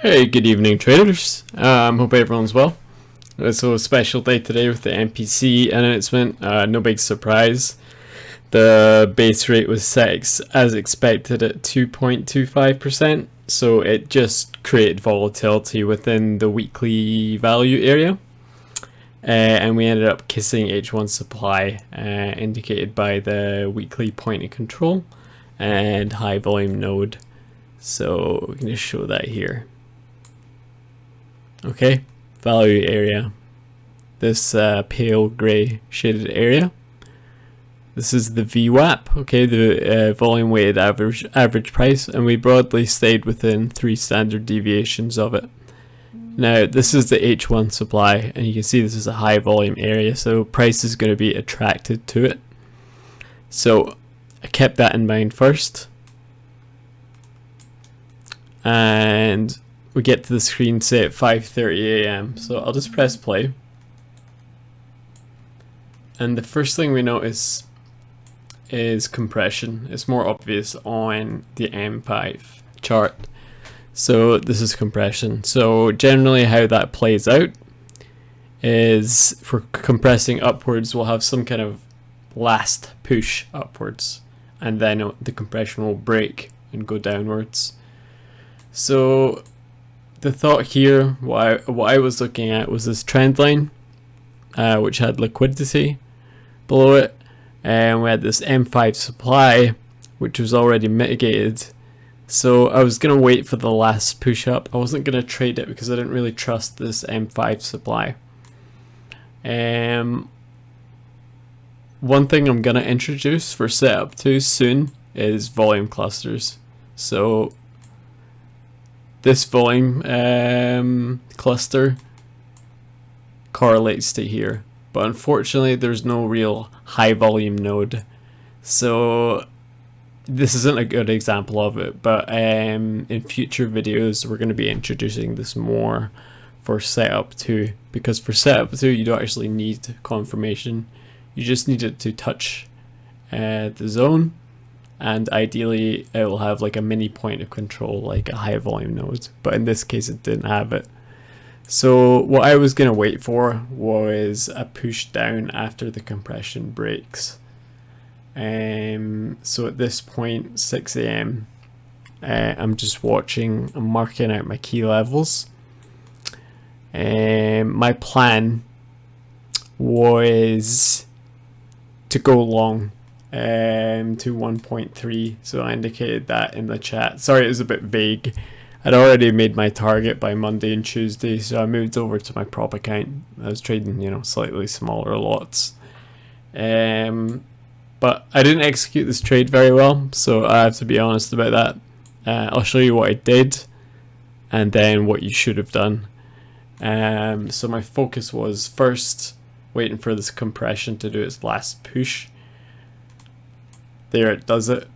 Hey, good evening, traders. Hope everyone's well. So a special day today with the MPC announcement. No big surprise. The base rate was set as expected at 2.25%, so it just created volatility within the weekly value area. And we ended up kissing H1 supply, indicated by the weekly point of control and high volume node. So we can just show that here. Okay, value area. This pale gray shaded area. This is the VWAP, okay, the volume weighted average price, and we broadly stayed within 3 standard deviations of it. Now, this is the H1 supply, and you can see this is a high volume area, so price is going to be attracted to it. So I kept that in mind first. And we get to the screen, say at 5:30 a.m. So I'll just press play. And the first thing we notice is compression. It's more obvious on the M5 chart. So this is compression. So generally how that plays out is for compressing upwards, we'll have some kind of last push upwards, and then the compression will break and go downwards. So the thought here, what I was looking at was this trend line, which had liquidity below it, and we had this M5 supply, which was already mitigated. So I was going to wait for the last push up. I wasn't going to trade it because I didn't really trust this M5 supply. One thing I'm going to introduce for setup 2 soon is volume clusters. So this volume cluster correlates to here, but unfortunately there's no real high volume node, so this isn't a good example of it. But in future videos we're going to be introducing this more for setup 2, because for setup 2 you don't actually need confirmation, you just need it to touch the zone, and ideally it will have like a mini point of control, like a high volume node, but in this case it didn't have it. So what I was going to wait for was a push down after the compression breaks. So at this point, 6 a.m, I'm just watching, I'm marking out my key levels. My plan was to go long to 1.3, so I indicated that in the chat. Sorry, it was a bit vague. I'd already made my target by Monday and Tuesday, so I moved over to my prop account. I was trading, slightly smaller lots. But I didn't execute this trade very well, so I have to be honest about that. I'll show you what I did, and then what you should have done. So my focus was first waiting for this compression to do its last push. There it does it,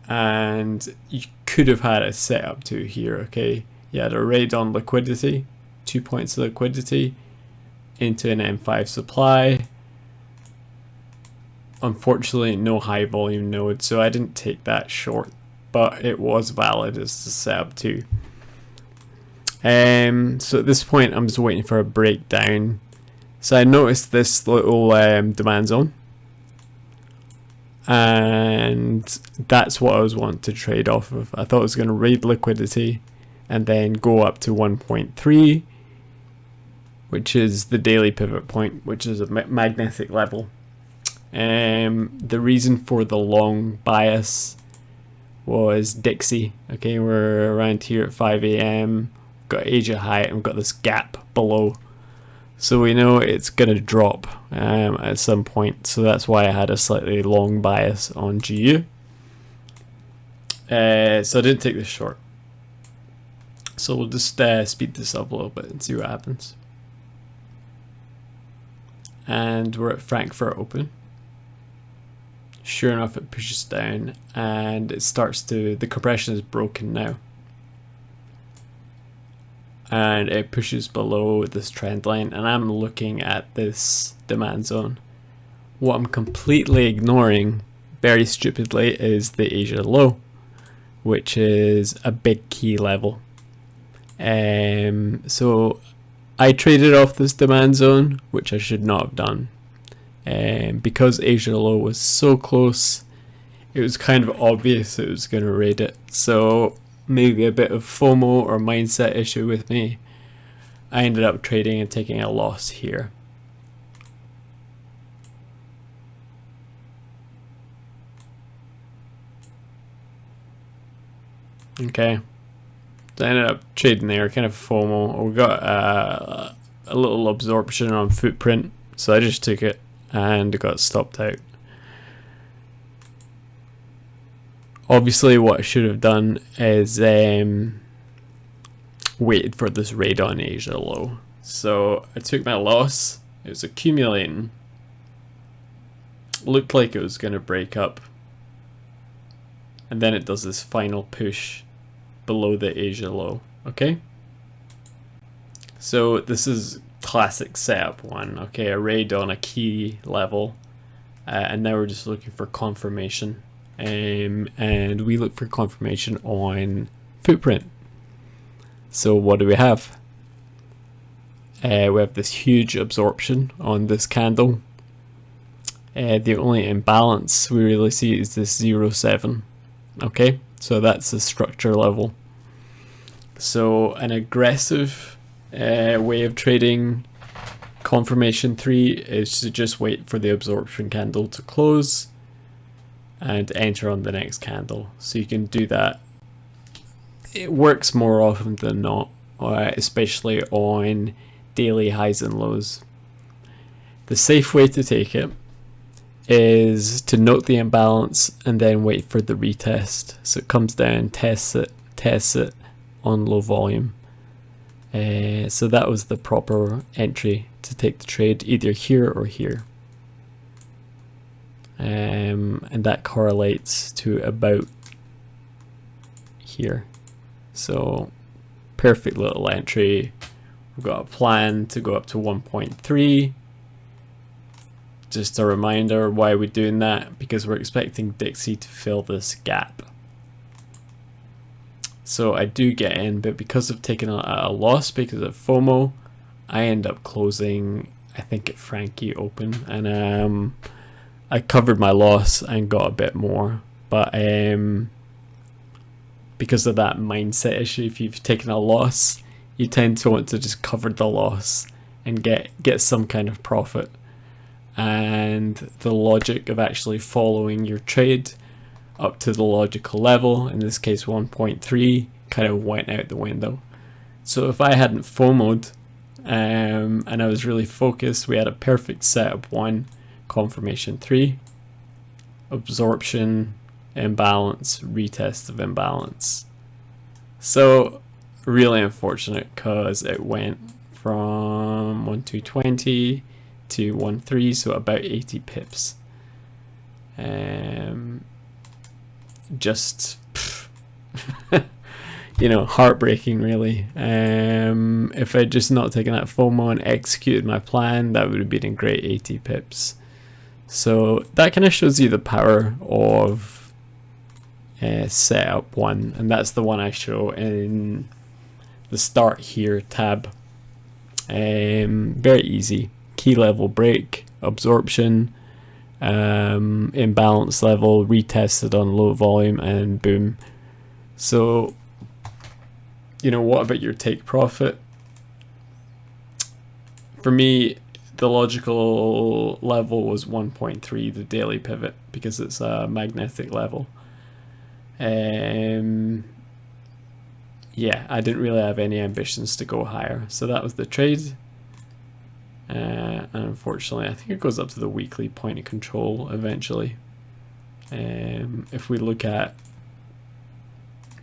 and you could have had a setup to here, okay? You had a raid on liquidity, 2 points of liquidity into an M5 supply. Unfortunately, no high volume node, so I didn't take that short, but it was valid as the setup too. So at this point, I'm just waiting for a breakdown. So I noticed this little demand zone, and that's what I was wanting to trade off of. I thought it was going to raid liquidity and then go up to 1.3, which is the daily pivot point, which is a magnetic level. The reason for the long bias was Dixie. Okay, we're around here at 5 a.m, got Asia high, and we've got this gap below, so we know it's gonna drop at some point, so that's why I had a slightly long bias on GU. So I didn't take this short, so we'll just speed this up a little bit and see what happens. And we're at Frankfurt Open. Sure enough, it pushes down and it starts to, the compression is broken now, and it pushes below this trend line, and I'm looking at this demand zone. What I'm completely ignoring, very stupidly, is the Asia low, which is a big key level. So I traded off this demand zone, which I should not have done. Because Asia low was so close, it was kind of obvious it was going to raid it. So maybe a bit of FOMO or mindset issue with me. I ended up trading and taking a loss here. Okay, so I ended up trading there, kind of FOMO. We got a little absorption on footprint, so I just took it and got stopped out. Obviously what I should have done is waited for this raid on Asia low. So I took my loss, it was accumulating, looked like it was going to break up, and then it does this final push below the Asia low. Okay, so this is classic setup one. Okay, a raid on a key level, and now we're just looking for confirmation, and we look for confirmation on footprint. So what do we have? We have this huge absorption on this candle. The only imbalance we really see is this 0.7. Okay, so that's the structure level. So an aggressive way of trading confirmation 3 is to just wait for the absorption candle to close and enter on the next candle. So you can do that. It works more often than not, especially on daily highs and lows. The safe way to take it is to note the imbalance and then wait for the retest. So it comes down, tests it on low volume. So that was the proper entry to take the trade, either here or here. And that correlates to about here. So perfect little entry. We've got a plan to go up to 1.3. Just a reminder, why we're doing that, because we're expecting Dixie to fill this gap. So I do get in, but because of taking a loss because of FOMO, I end up closing, I think, at Frankie open, and I covered my loss and got a bit more. But because of that mindset issue, if you've taken a loss, you tend to want to just cover the loss and get some kind of profit. And the logic of actually following your trade up to the logical level, in this case 1.3, kind of went out the window. So if I hadn't FOMO'd and I was really focused, we had a perfect setup 1, confirmation 3, absorption, imbalance, retest of imbalance. So really unfortunate, because it went from 1,220 to 1.3, so about 80 pips. Just you know, heartbreaking really. If I'd just not taken that FOMO and executed my plan, that would have been a great 80 pips. So that kind of shows you the power of setup 1, and that's the one I show in the start here tab. Very easy. Key level break, absorption, imbalance level, retested on low volume, and boom. So, you know, what about your take profit? For me, the logical level was 1.3, the daily pivot, because it's a magnetic level. Yeah, I didn't really have any ambitions to go higher, so that was the trade. And unfortunately, I think it goes up to the weekly point of control eventually. If we look at,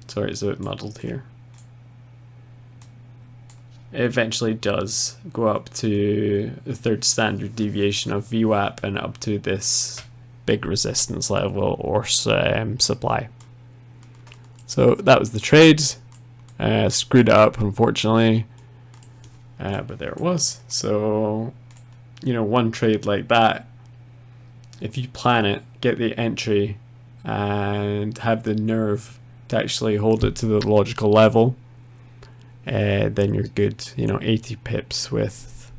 sorry, it's a bit muddled here. It eventually does go up to the third standard deviation of VWAP and up to this big resistance level or supply. So that was the trade. Screwed it up, unfortunately. But there it was. So, you know, one trade like that, if you plan it, get the entry, and have the nerve to actually hold it to the logical level, then you're good. 80 pips with,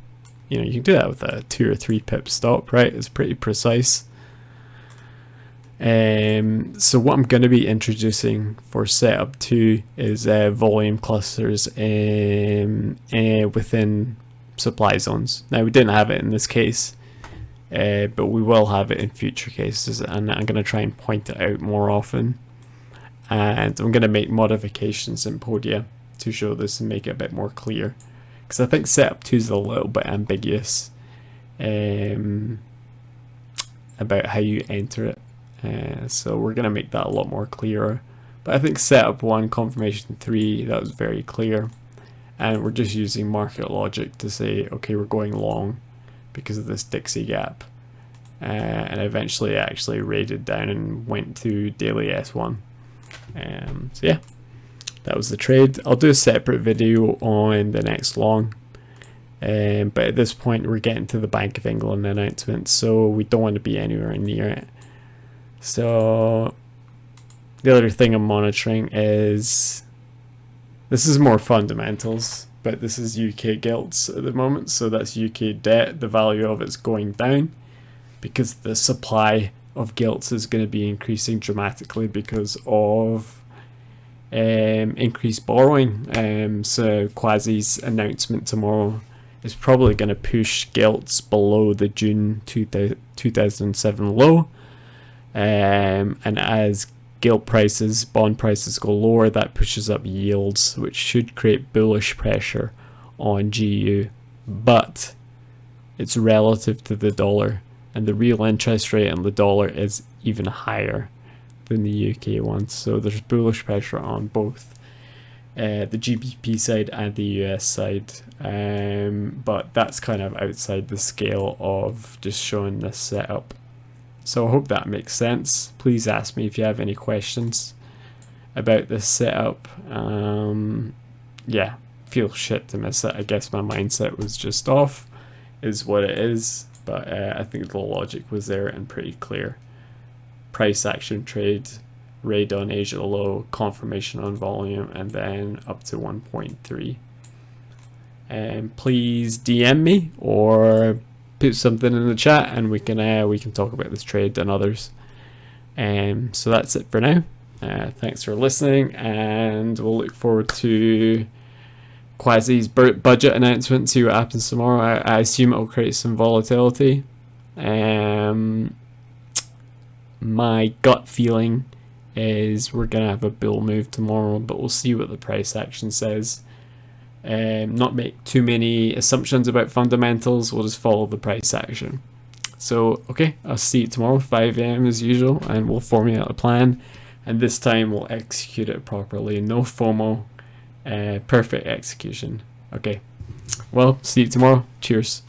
you can do that with a 2 or 3 pip stop, right? It's pretty precise. So what I'm going to be introducing for setup 2 is volume clusters within supply zones. Now, we didn't have it in this case, but we will have it in future cases, and I'm going to try and point it out more often. And I'm going to make modifications in Podia to show this and make it a bit more clear, because I think setup 2 is a little bit ambiguous about how you enter it. So we're going to make that a lot more clearer. But I think setup 1, confirmation 3, that was very clear. And we're just using market logic to say, okay, we're going long because of this Dixie gap. And eventually it actually raided down and went to daily S1. So yeah, that was the trade. I'll do a separate video on the next long. But at this point, we're getting to the Bank of England announcement, so we don't want to be anywhere near it. So the other thing I'm monitoring is, this is more fundamentals, but this is UK gilts at the moment. So that's UK debt. The value of it's going down because the supply of gilts is going to be increasing dramatically because of increased borrowing. So Quasi's announcement tomorrow is probably going to push gilts below the June 2007 low. And as gilt prices, bond prices go lower, that pushes up yields, which should create bullish pressure on GU. But it's relative to the dollar, and the real interest rate on the dollar is even higher than the UK one. So there's bullish pressure on both the GBP side and the US side. But that's kind of outside the scale of just showing this setup. So I hope that makes sense. Please ask me if you have any questions about this setup. Yeah, feel shit to miss it. I guess my mindset was just off, is what it is. But I think the logic was there and pretty clear. Price action trade, raid on Asia low, confirmation on volume, and then up to 1.3. And please DM me or put something in the chat, and we can talk about this trade and others. So that's it for now. Thanks for listening, and we'll look forward to Quasi's budget announcement, see what happens tomorrow. I assume it'll create some volatility. My gut feeling is we're gonna have a bull move tomorrow, but we'll see what the price action says. Not make too many assumptions about fundamentals, we'll just follow the price action. So okay, I'll see you tomorrow 5 AM as usual, and we'll formulate a plan, and this time we'll execute it properly. No FOMO, perfect execution. Okay, well, see you tomorrow. Cheers.